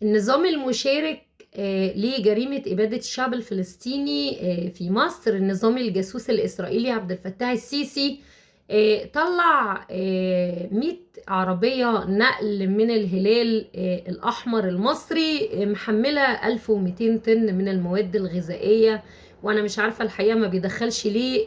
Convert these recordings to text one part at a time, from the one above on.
النظام المشارك لجريمة إبادة الشعب الفلسطيني في مصر، النظام الجاسوس الإسرائيلي عبد الفتاح السيسي طلع 100 عربية نقل من الهلال الأحمر المصري محملة 1200 طن من المواد الغذائية. وأنا مش عارفة الحقيقة ما بيدخلش ليه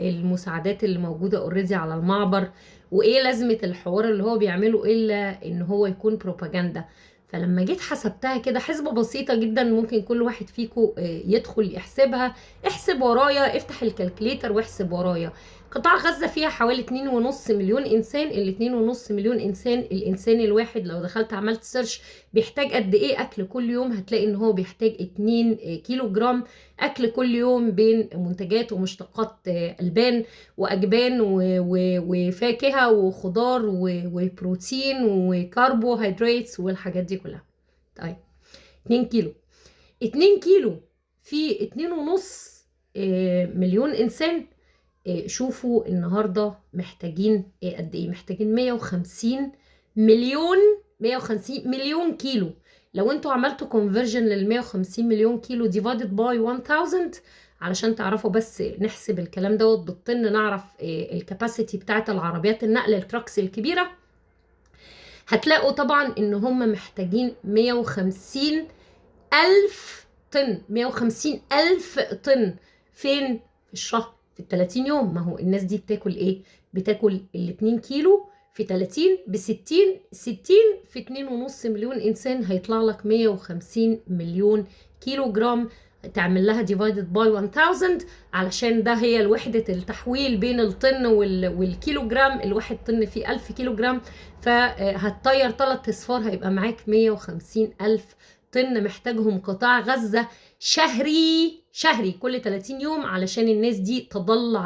المساعدات اللي موجودة اوريدي على المعبر، وإيه لازمة الحوار اللي هو بيعمله إلا إن هو يكون بروباجندا. فلما جيت حسبتها كده حسبة بسيطة جدا، ممكن كل واحد فيكم يدخل يحسبها. احسب ورايا، افتح الكالكليتر واحسب ورايا. قطاع غزة فيها حوالي 2.5 مليون إنسان. ال 2.5 مليون إنسان، الإنسان الواحد لو دخلت عملت سيرش بيحتاج قد إيه أكل كل يوم، هتلاقي إن هو بيحتاج 2 كيلو جرام أكل كل يوم، بين منتجات ومشتقات ألبان وأجبان وفاكهة وخضار وبروتين وكربوهيدرات والحاجات دي كلها. طيب 2 كيلو، 2 كيلو في 2.5 مليون إنسان. شوفوا النهاردة محتاجين قد إيه؟ محتاجين 150 مليون، 150 مليون كيلو. لو انتوا عملتوا كونفرجن لل 150 مليون كيلو ديفايدد باي 1000 علشان تعرفوا بس نحسب الكلام دوت بالطن، نعرف الكاباسيتي بتاعت العربيات النقل التراكس الكبيرة، هتلاقوا طبعا ان هم محتاجين 150 ألف طن. 150 ألف طن فين؟ في الشهر، في 30 يوم. ما هو الناس دي بتاكل ايه؟ بتاكل ال 2 كيلو في 30 ب 60 في 2.5 مليون انسان، هيطلع لك 150 مليون كيلو جرام. تعمل لها ديفايدد باي 1000 علشان ده هي الوحدة التحويل بين الطن والكيلو جرام. الواحد طن فيه 1000 كيلو جرام، فهتطير 3 اصفار هيبقى معاك 150 ألف طن محتاجهم قطاع غزة شهري كل 30 يوم علشان الناس دي تظل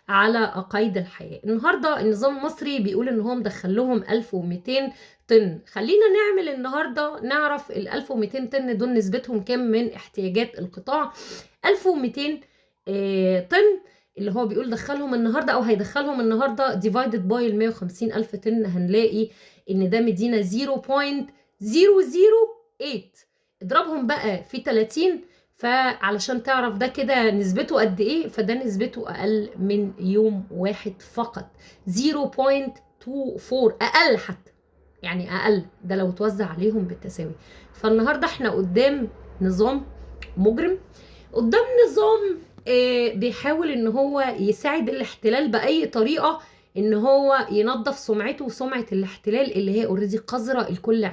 على قيد الحياة. النهاردة النظام المصري بيقول ان هو مدخل لهم 1200 طن. خلينا نعمل النهاردة نعرف ال 1200 طن دول نسبتهم كام من احتياجات القطاع. 1200 طن اللي هو بيقول دخلهم النهاردة او هيدخلهم النهاردة ديفايدد باي ال 150 ألف طن، هنلاقي ان ده مدينا 0.008. اضربهم بقى في 30، فعلشان تعرف ده كده نسبته قد ايه، فده نسبته اقل من يوم واحد فقط، 0.24، اقل حتى، يعني اقل ده لو توزع عليهم بالتساوي. فالنهارده احنا قدام نظام مجرم، قدام نظام بيحاول ان هو يساعد الاحتلال باي طريقه ان هو ينظف سمعته وسمعه الاحتلال اللي هي اوريدي قذره الكل.